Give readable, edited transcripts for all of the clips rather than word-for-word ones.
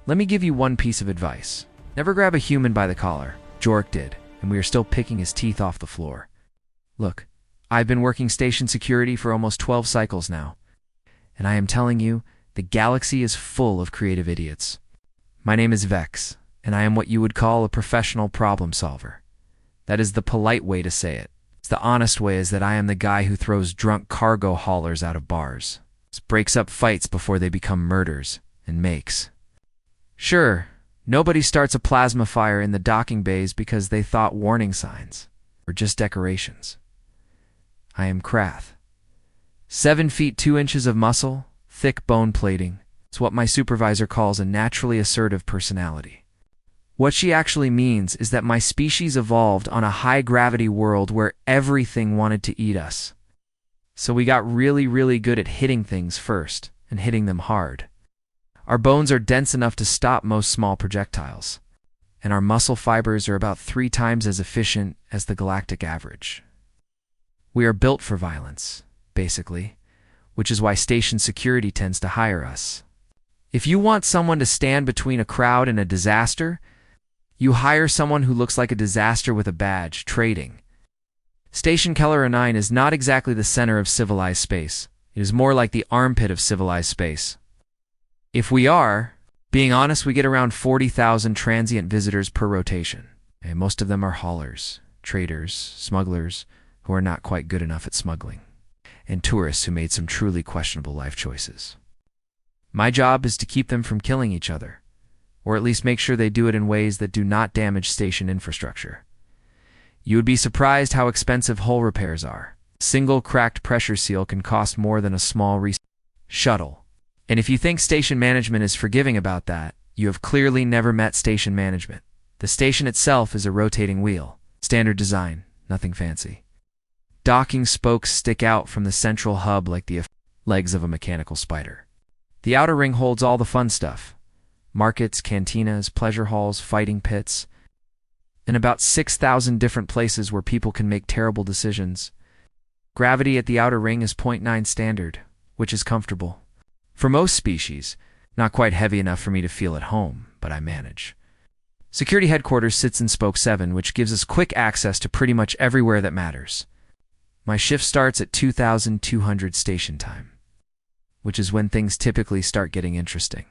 Let me give you one piece of advice. Never grab a human by the collar. Jork did, and we are still picking his teeth off the floor. Look, I've been working station security for almost 12 cycles now, and I am telling you, the galaxy is full of creative idiots. My name is Vex, and I am what you would call a professional problem solver. That is the polite way to say it. The honest way is that I am the guy who throws drunk cargo haulers out of bars, breaks up fights before they become murders, and makes. Sure, nobody starts a plasma fire in the docking bays because they thought warning signs were just decorations. I am Krath. 7 feet 2 inches of muscle, thick bone plating. It's what my supervisor calls a naturally assertive personality. What she actually means is that my species evolved on a high-gravity world where everything wanted to eat us. So we got really good at hitting things first, and hitting them hard. Our bones are dense enough to stop most small projectiles, and our muscle fibers are about 3 times as efficient as the galactic average. We are built for violence, basically, which is why station security tends to hire us. If you want someone to stand between a crowd and a disaster, you hire someone who looks like a disaster with a badge, trading. Station Keller 9 is not exactly the center of civilized space. It is more like the armpit of civilized space. If we are, being honest, we get around 40,000 transient visitors per rotation. And most of them are haulers, traders, smugglers who are not quite good enough at smuggling, and tourists who made some truly questionable life choices. My job is to keep them from killing each other, or at least make sure they do it in ways that do not damage station infrastructure. You would be surprised how expensive hull repairs are. A single cracked pressure seal can cost more than a small shuttle. And if you think station management is forgiving about that, you have clearly never met station management. The station itself is a rotating wheel. Standard design, nothing fancy. Docking spokes stick out from the central hub like the legs of a mechanical spider. The outer ring holds all the fun stuff. Markets, cantinas, pleasure halls, fighting pits, and about 6,000 different places where people can make terrible decisions. Gravity at the outer ring is 0.9 standard, which is comfortable. For most species, not quite heavy enough for me to feel at home, but I manage. Security headquarters sits in Spoke 7, which gives us quick access to pretty much everywhere that matters. My shift starts at 2,200 station time, which is when things typically start getting interesting.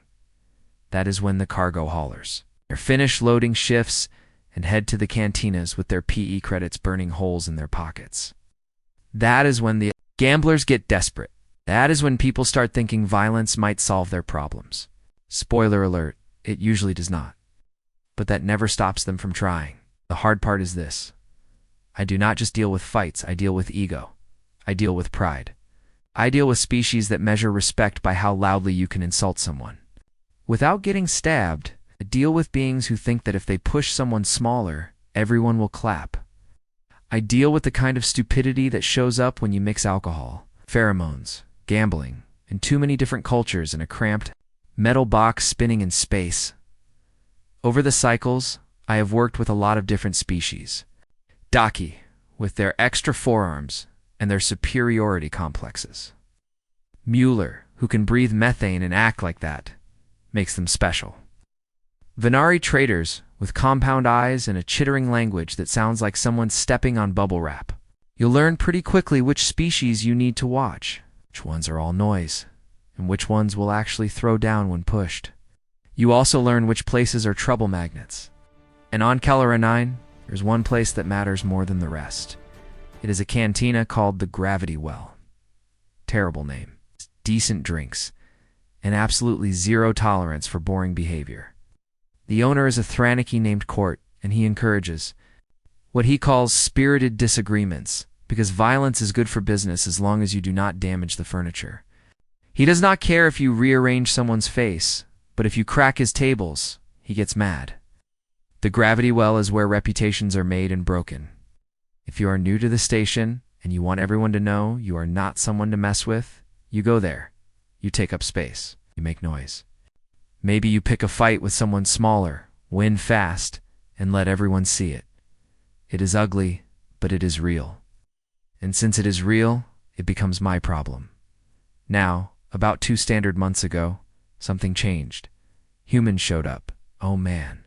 That is when the cargo haulers are finished loading shifts and head to the cantinas with their PE credits burning holes in their pockets. That is when the gamblers get desperate. That is when people start thinking violence might solve their problems. Spoiler alert, it usually does not. But that never stops them from trying. The hard part is this. I do not just deal with fights, I deal with ego. I deal with pride. I deal with species that measure respect by how loudly you can insult someone. Without getting stabbed, I deal with beings who think that if they push someone smaller, everyone will clap. I deal with the kind of stupidity that shows up when you mix alcohol, pheromones, gambling, and too many different cultures in a cramped metal box spinning in space. Over the cycles, I have worked with a lot of different species. Daki, with their extra forearms and their superiority complexes. Mueller, who can breathe methane and act like that, makes them special. Venari traders, with compound eyes and a chittering language that sounds like someone stepping on bubble wrap. You'll learn pretty quickly which species you need to watch, which ones are all noise, and which ones will actually throw down when pushed. You also learn which places are trouble magnets. And on Keller 9, there's one place that matters more than the rest. It is a cantina called the Gravity Well. Terrible name. Decent drinks, and absolutely zero tolerance for boring behavior. The owner is a Thraniki named Court, and he encourages what he calls spirited disagreements, because violence is good for business as long as you do not damage the furniture. He does not care if you rearrange someone's face, but if you crack his tables, he gets mad. The Gravity Well is where reputations are made and broken. If you are new to the station and you want everyone to know you are not someone to mess with, you go there. You take up space. You make noise. Maybe you pick a fight with someone smaller, win fast, and let everyone see it. It is ugly, but it is real. And since it is real, it becomes my problem. Now, about 2 standard months ago, something changed. Humans showed up. Oh man.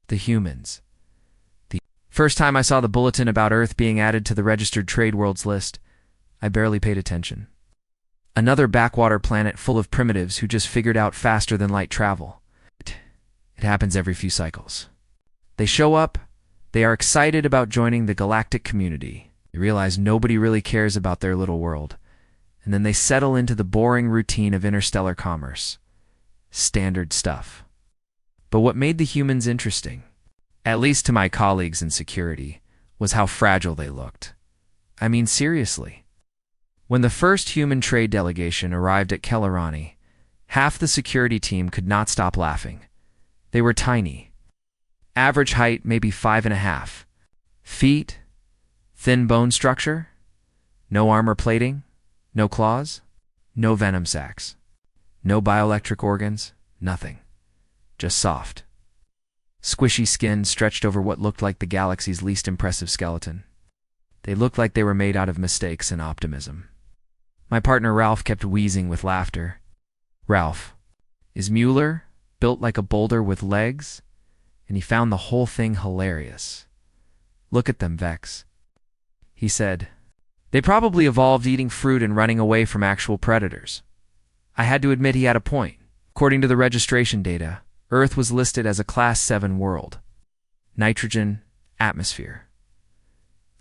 The humans. The first time I saw the bulletin about Earth being added to the registered trade worlds list, I barely paid attention. Another backwater planet full of primitives who just figured out faster than light travel. It happens every few cycles. They show up, they are excited about joining the galactic community. They realize nobody really cares about their little world. And then they settle into the boring routine of interstellar commerce. Standard stuff. But what made the humans interesting, at least to my colleagues in security, was how fragile they looked. I mean, seriously. When the first human trade delegation arrived at Kellerani, half the security team could not stop laughing. They were tiny. Average height maybe 5.5 feet, thin bone structure, no armor plating, no claws, no venom sacs, no bioelectric organs, nothing. Just soft, squishy skin stretched over what looked like the galaxy's least impressive skeleton. They looked like they were made out of mistakes and optimism. My partner Ralph kept wheezing with laughter. Ralph, is Mueller built like a boulder with legs? And he found the whole thing hilarious. Look at them, Vex. He said, they probably evolved eating fruit and running away from actual predators. I had to admit he had a point. According to the registration data, Earth was listed as a Class 7 world. Nitrogen, atmosphere.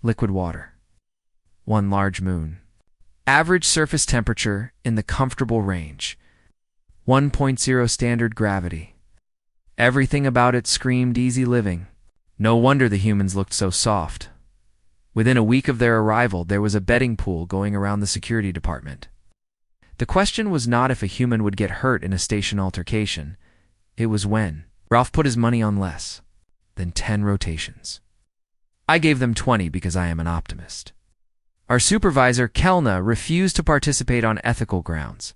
Liquid water. One large moon. Average surface temperature in the comfortable range. 1.0 standard gravity. Everything about it screamed easy living. No wonder the humans looked so soft. Within a week of their arrival, there was a betting pool going around the security department. The question was not if a human would get hurt in a station altercation. It was when. Ralph put his money on less than 10 rotations. I gave them 20 because I am an optimist. Our supervisor, Kelna, refused to participate on ethical grounds.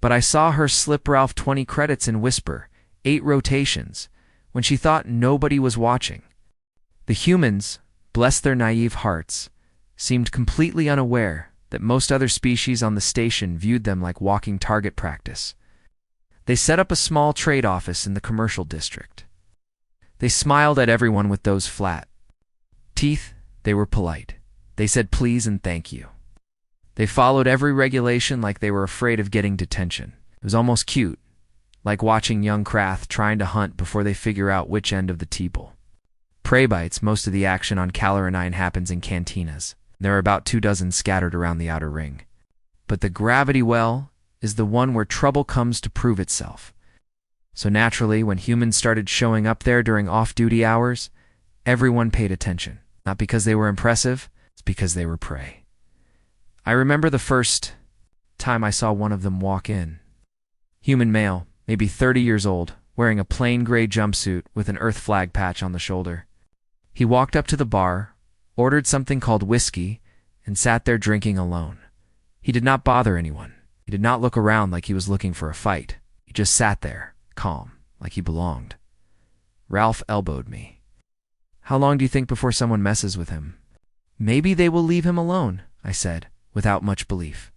But I saw her slip Ralph 20 credits and whisper, 8 rotations, when she thought nobody was watching. The humans, bless their naive hearts, seemed completely unaware that most other species on the station viewed them like walking target practice. They set up a small trade office in the commercial district. They smiled at everyone with those flat teeth. They were polite. They said please and thank you. They followed every regulation like they were afraid of getting detention. It was almost cute, like watching young Krath trying to hunt before they figure out which end of the teeple. Prey bites, most of the action on Caloranine happens in cantinas. There are about 24 scattered around the outer ring. But the gravity well is the one where trouble comes to prove itself. So naturally, when humans started showing up there during off-duty hours, everyone paid attention. Not because they were impressive, it's because they were prey. I remember the first time I saw one of them walk in. Human male, maybe 30 years old, wearing a plain gray jumpsuit with an Earth flag patch on the shoulder. He walked up to the bar, ordered something called whiskey, and sat there drinking alone. He did not bother anyone. He did not look around like he was looking for a fight. He just sat there, calm, like he belonged. Ralph elbowed me. How long do you think before someone messes with him? Maybe they will leave him alone, I said, without much belief.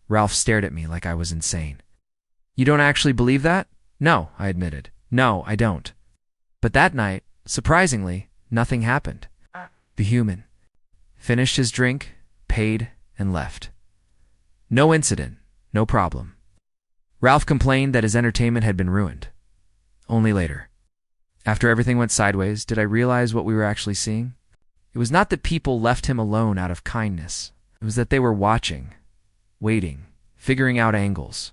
Ralph stared at me like I was insane. You don't actually believe that? No, I admitted. No, I don't. But that night, surprisingly, nothing happened. The human finished his drink, paid, and left. No incident, no problem. Ralph complained that his entertainment had been ruined. Only later, after everything went sideways, did I realize what we were actually seeing? It was not that people left him alone out of kindness. It was that they were watching, waiting, figuring out angles.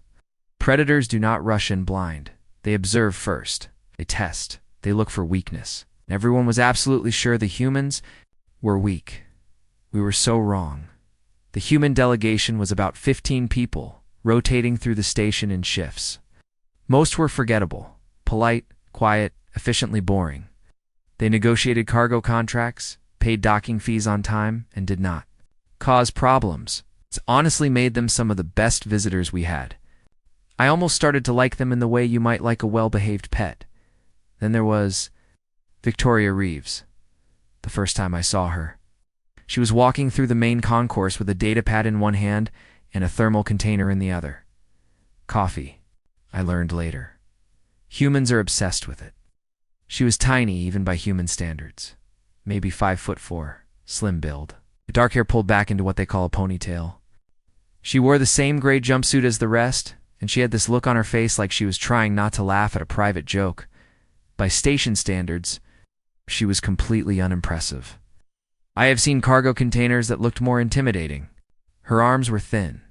Predators do not rush in blind. They observe first. They test. They look for weakness. Everyone was absolutely sure the humans were weak. We were so wrong. The human delegation was about 15 people, rotating through the station in shifts. Most were forgettable, polite, quiet, efficiently boring. They negotiated cargo contracts, paid docking fees on time, and did not cause problems. It's honestly made them some of the best visitors we had. I almost started to like them in the way you might like a well-behaved pet. Then there was Victoria Reeves. The first time I saw her, she was walking through the main concourse with a datapad in one hand and a thermal container in the other. Coffee, I learned later. Humans are obsessed with it. She was tiny even by human standards. Maybe 5'4", slim build. Dark hair pulled back into what they call a ponytail. She wore the same gray jumpsuit as the rest, and she had this look on her face like she was trying not to laugh at a private joke. By station standards, she was completely unimpressive. I have seen cargo containers that looked more intimidating. Her arms were thin,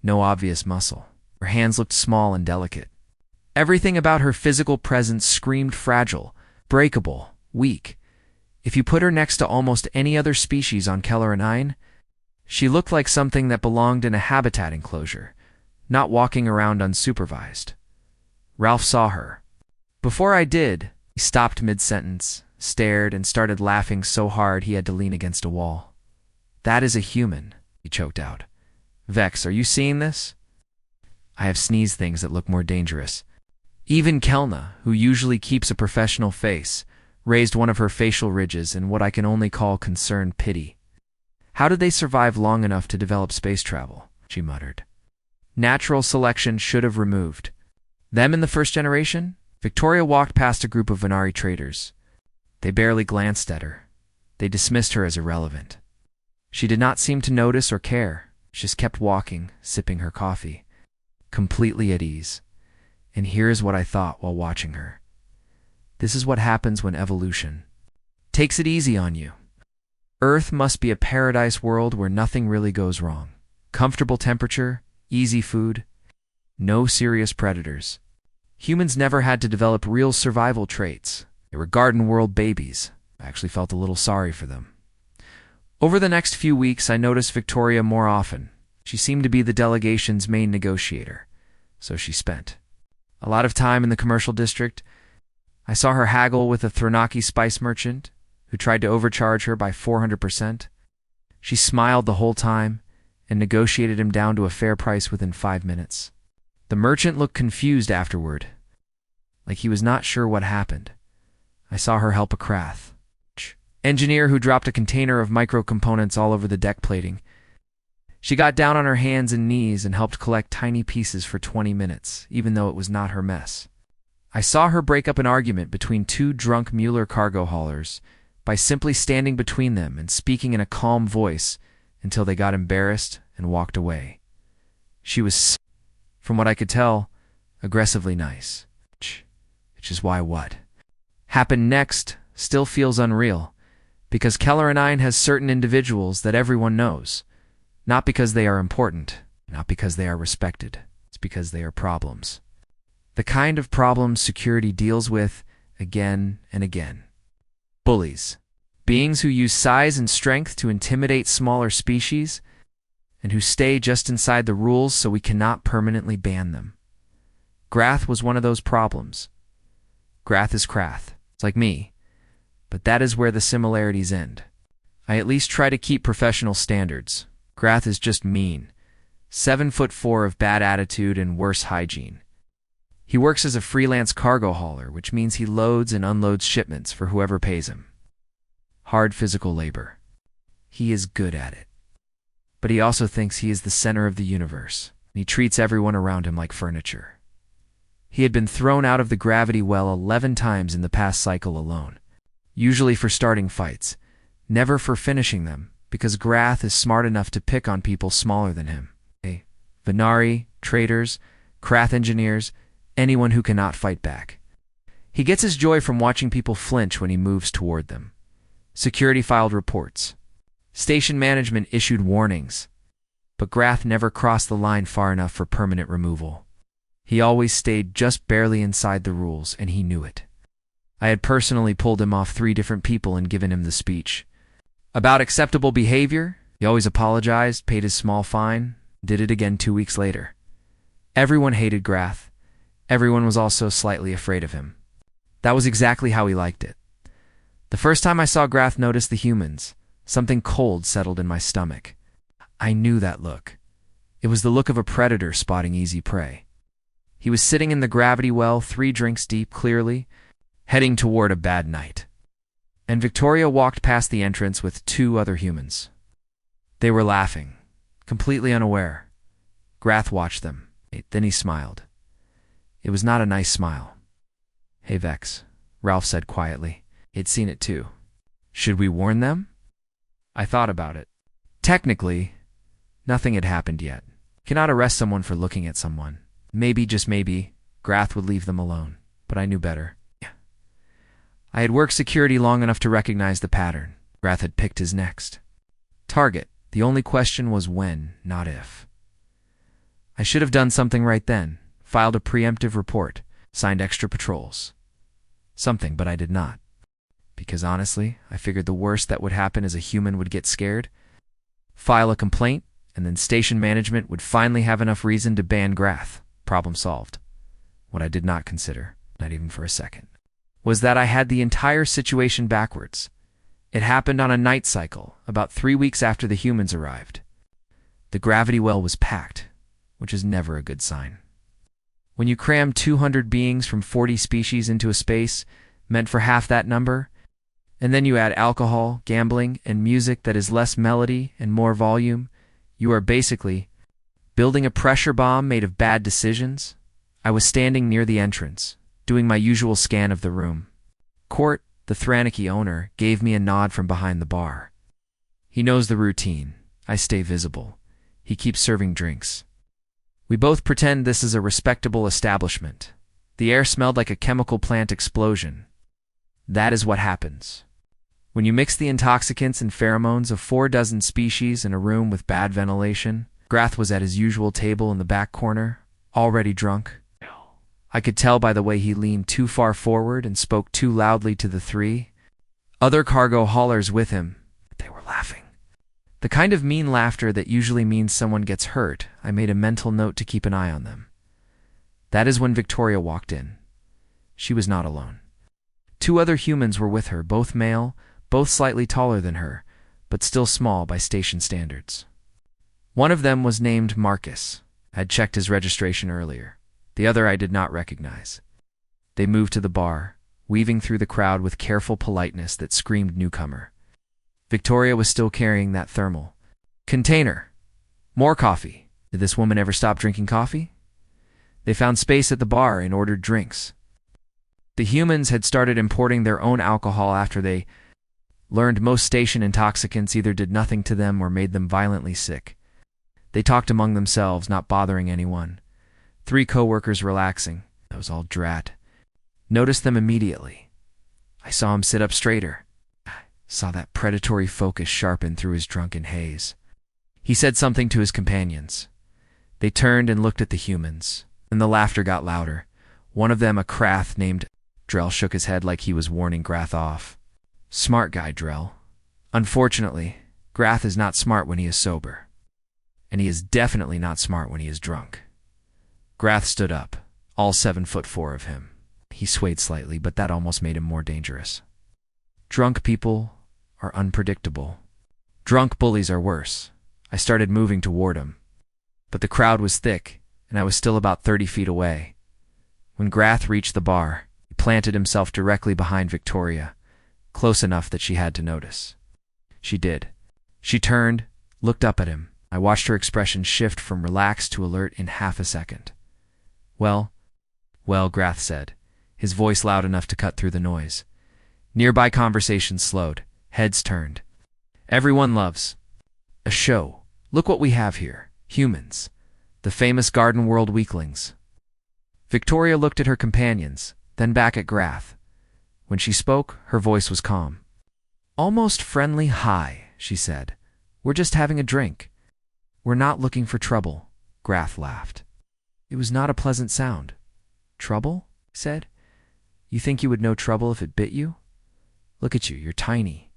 no obvious muscle. Her hands looked small and delicate. Everything about her physical presence screamed fragile, breakable, weak. If you put her next to almost any other species on Kelleranine, she looked like something that belonged in a habitat enclosure, not walking around unsupervised. Ralph saw her. Before I did, he stopped mid-sentence, stared, and started laughing so hard he had to lean against a wall. "That is a human," he choked out. "Vex, are you seeing this?" I have sneezed things that look more dangerous. Even Kelna, who usually keeps a professional face, raised one of her facial ridges in what I can only call concerned pity. "How did they survive long enough to develop space travel?" she muttered. "Natural selection should have removed them in the first generation." Victoria walked past a group of Venari traders. They barely glanced at her. They dismissed her as irrelevant. She did not seem to notice or care. She just kept walking, sipping her coffee, completely at ease. And here's what I thought while watching her. This is what happens when evolution takes it easy on you. Earth must be a paradise world where nothing really goes wrong. Comfortable temperature, easy food, no serious predators. Humans never had to develop real survival traits. They were garden world babies. I actually felt a little sorry for them. Over the next few weeks, I noticed Victoria more often. She seemed to be the delegation's main negotiator, so she spent a lot of time in the commercial district. I saw her haggle with a Thranaki spice merchant who tried to overcharge her by 400%. She smiled the whole time and negotiated him down to a fair price within 5 minutes. The merchant looked confused afterward, like he was not sure what happened. I saw her help a Krath engineer who dropped a container of micro-components all over the deck plating. She got down on her hands and knees and helped collect tiny pieces for 20 minutes, even though it was not her mess. I saw her break up an argument between two drunk Mueller cargo haulers by simply standing between them and speaking in a calm voice until they got embarrassed and walked away. She was, from what I could tell, aggressively nice. Which is why what happened next still feels unreal, because Kelleranine has certain individuals that everyone knows. Not because they are important, not because they are respected. It's because they are problems. The kind of problems security deals with again and again. Bullies. Beings who use size and strength to intimidate smaller species, and who stay just inside the rules so we cannot permanently ban them. Grath was one of those problems. Grath is Krath. It's like me. But that is where the similarities end. I at least try to keep professional standards. Grath is just mean. 7'4" of bad attitude and worse hygiene. He works as a freelance cargo hauler, which means he loads and unloads shipments for whoever pays him. Hard physical labor. He is good at it. But he also thinks he is the center of the universe, and he treats everyone around him like furniture. He had been thrown out of the gravity well 11 times in the past cycle alone, usually for starting fights, never for finishing them, because Grath is smart enough to pick on people smaller than him. Venari, traders, Krath engineers, anyone who cannot fight back. He gets his joy from watching people flinch when he moves toward them. Security filed reports. Station management issued warnings. But Grath never crossed the line far enough for permanent removal. He always stayed just barely inside the rules, and he knew it. I had personally pulled him off 3 different people and given him the speech. About acceptable behavior, he always apologized, paid his small fine, did it again 2 weeks later. Everyone hated Grath. Everyone was also slightly afraid of him. That was exactly how he liked it. The first time I saw Grath notice the humans, something cold settled in my stomach. I knew that look. It was the look of a predator spotting easy prey. He was sitting in the gravity well 3 drinks deep clearly, heading toward a bad night. And Victoria walked past the entrance with 2 other humans. They were laughing, completely unaware. Grath watched them. Then he smiled. It was not a nice smile. Hey Vex, Ralph said quietly. He'd seen it too. Should we warn them? I thought about it. Technically, nothing had happened yet. Cannot arrest someone for looking at someone. Maybe, just maybe, Grath would leave them alone. But I knew better. I had worked security long enough to recognize the pattern. Grath had picked his next target. The only question was when, not if. I should have done something right then. Filed a preemptive report. Signed extra patrols. Something, but I did not. Because honestly, I figured the worst that would happen is a human would get scared, file a complaint, and then station management would finally have enough reason to ban Grath. Problem solved. What I did not consider, not even for a second, was that I had the entire situation backwards. It happened on a night cycle, about 3 weeks after the humans arrived. The gravity well was packed, which is never a good sign. When you cram 200 beings from 40 species into a space meant for half that number, and then you add alcohol, gambling, and music that is less melody and more volume, you are basically building a pressure bomb made of bad decisions. I was standing near the entrance, doing my usual scan of the room. Court, the Thraniki owner, gave me a nod from behind the bar. He knows the routine. I stay visible. He keeps serving drinks. We both pretend this is a respectable establishment. The air smelled like a chemical plant explosion. That is what happens when you mix the intoxicants and pheromones of 4 species in a room with bad ventilation. Grath was at his usual table in the back corner, already drunk. I could tell by the way he leaned too far forward and spoke too loudly to the 3 other cargo haulers with him. They were laughing. The kind of mean laughter that usually means someone gets hurt. I made a mental note to keep an eye on them. That is when Victoria walked in. She was not alone. 2 other humans were with her, both male, both slightly taller than her, but still small by station standards. One of them was named Marcus. I had checked his registration earlier. The other I did not recognize. They moved to the bar, weaving through the crowd with careful politeness that screamed newcomer. Victoria was still carrying that thermal container. More coffee. Did this woman ever stop drinking coffee? They found space at the bar and ordered drinks. The humans had started importing their own alcohol after they learned most station intoxicants either did nothing to them or made them violently sick. They talked among themselves, not bothering anyone. 3 coworkers relaxing. That was all Drat. Noticed them immediately. I saw him sit up straighter. Saw that predatory focus sharpen through his drunken haze. He said something to his companions. They turned and looked at the humans, and the laughter got louder. One of them, a Krath named Drell, shook his head like he was warning Grath off. Smart guy, Drell. Unfortunately, Grath is not smart when he is sober. And he is definitely not smart when he is drunk. Grath stood up, all 7'4" of him. He swayed slightly, but that almost made him more dangerous. Drunk people are unpredictable. Drunk bullies are worse. I started moving toward him. But the crowd was thick, and I was still about 30 feet away. When Grath reached the bar, he planted himself directly behind Victoria, close enough that she had to notice. She did. She turned, looked up at him. I watched her expression shift from relaxed to alert in half a second. Well, Grath said, his voice loud enough to cut through the noise. Nearby conversations slowed. Heads turned. Everyone loves a show. Look what we have here. Humans. The famous Garden World weaklings. Victoria looked at her companions, then back at Grath. When she spoke, her voice was calm. Almost friendly. Hi, she said. We're just having a drink. We're not looking for trouble. Grath laughed. It was not a pleasant sound. Trouble? He said. You think you would know trouble if it bit you? Look at you, you're tiny.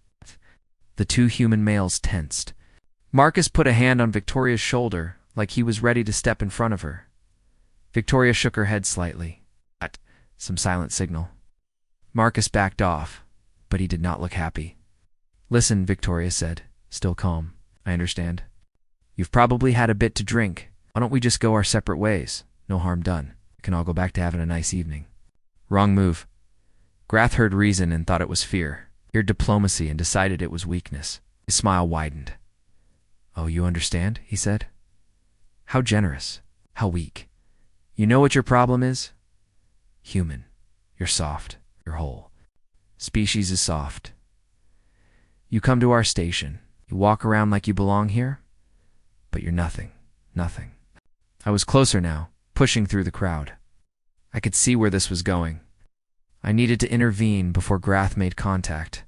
The 2 human males tensed. Marcus put a hand on Victoria's shoulder, like he was ready to step in front of her. Victoria shook her head slightly. Some silent signal. Marcus backed off, but he did not look happy. Listen, Victoria said, still calm. I understand. You've probably had a bit to drink. Why don't we just go our separate ways? No harm done. We can all go back to having a nice evening. Wrong move. Grath heard reason and thought it was fear. Heard diplomacy and decided it was weakness. His smile widened. Oh, you understand? He said. How generous. How weak. You know what your problem is? Human. You're soft. You're whole. Species is soft. You come to our station. You walk around like you belong here, but you're nothing. Nothing. I was closer now, pushing through the crowd. I could see where this was going. I needed to intervene before Grath made contact.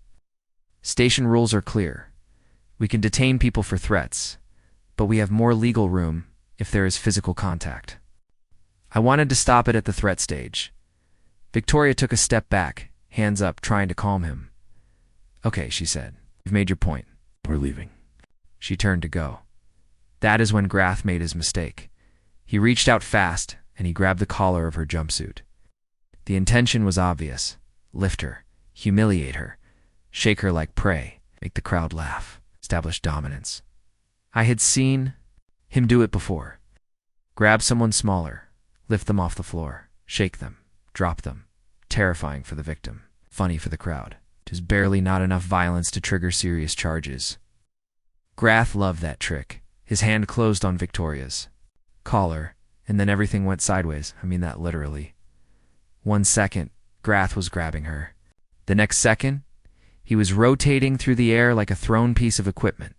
Station rules are clear. We can detain people for threats, but we have more legal room if there is physical contact. I wanted to stop it at the threat stage. Victoria took a step back, hands up, trying to calm him. Okay, she said. You've made your point. We're leaving. She turned to go. That is when Grath made his mistake. He reached out fast, and he grabbed the collar of her jumpsuit. The intention was obvious. Lift her, humiliate her, shake her like prey, make the crowd laugh, establish dominance. I had seen him do it before. Grab someone smaller, lift them off the floor, shake them, drop them. Terrifying for the victim, funny for the crowd. Just barely not enough violence to trigger serious charges. Grath loved that trick. His hand closed on Victoria's collar, and then everything went sideways. I mean that literally. 1 second, Grath was grabbing her. The next second, he was rotating through the air like a thrown piece of equipment.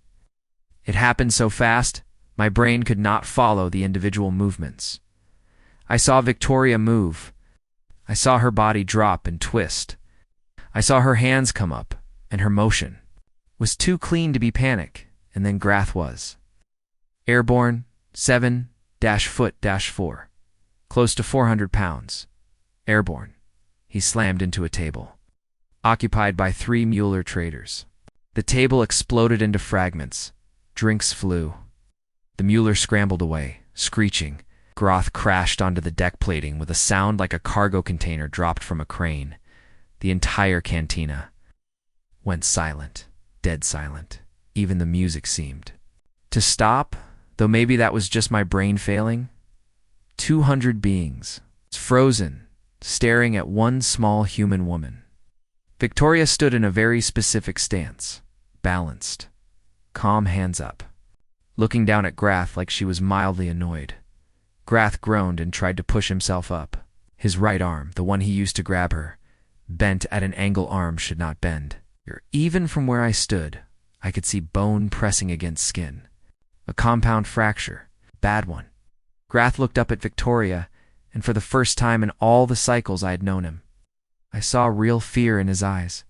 It happened so fast, my brain could not follow the individual movements. I saw Victoria move. I saw her body drop and twist. I saw her hands come up, and her motion was too clean to be panic, and then Grath was. Airborne, 7-foot-4. Close to 400 pounds. Airborne. He slammed into a table, occupied by 3 Mueller traders. The table exploded into fragments. Drinks flew. The Mueller scrambled away, screeching. Groth crashed onto the deck plating with a sound like a cargo container dropped from a crane. The entire cantina went silent, dead silent. Even the music seemed to stop, though maybe that was just my brain failing. 200 beings, frozen, staring at one small human woman. Victoria stood in a very specific stance, balanced, calm, hands up, looking down at Grath like she was mildly annoyed. Grath groaned and tried to push himself up. His right arm, the one he used to grab her, bent at an angle arms should not bend. Even from where I stood, I could see bone pressing against skin. A compound fracture. Bad one. Grath looked up at Victoria, and for the first time in all the cycles I had known him, I saw real fear in his eyes.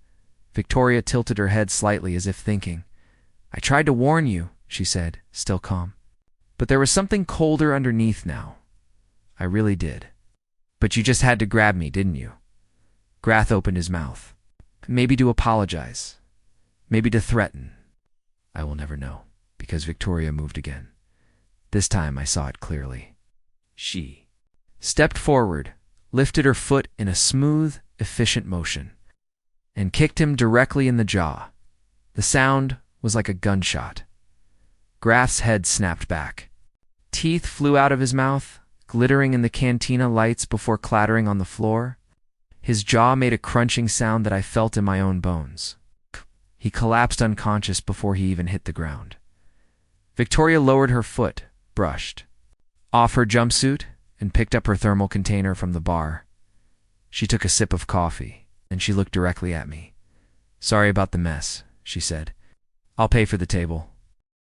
Victoria tilted her head slightly as if thinking. I tried to warn you, she said, still calm. But there was something colder underneath now. I really did. But you just had to grab me, didn't you? Grath opened his mouth. Maybe to apologize. Maybe to threaten. I will never know, because Victoria moved again. This time I saw it clearly. She stepped forward, lifted her foot in a smooth, efficient motion, and kicked him directly in the jaw. The sound was like a gunshot. Grath's head snapped back. Teeth flew out of his mouth, glittering in the cantina lights before clattering on the floor. His jaw made a crunching sound that I felt in my own bones. He collapsed unconscious before he even hit the ground. Victoria lowered her foot, brushed off her jumpsuit, and picked up her thermal container from the bar. She took a sip of coffee, and she looked directly at me. Sorry about the mess, she said. I'll pay for the table.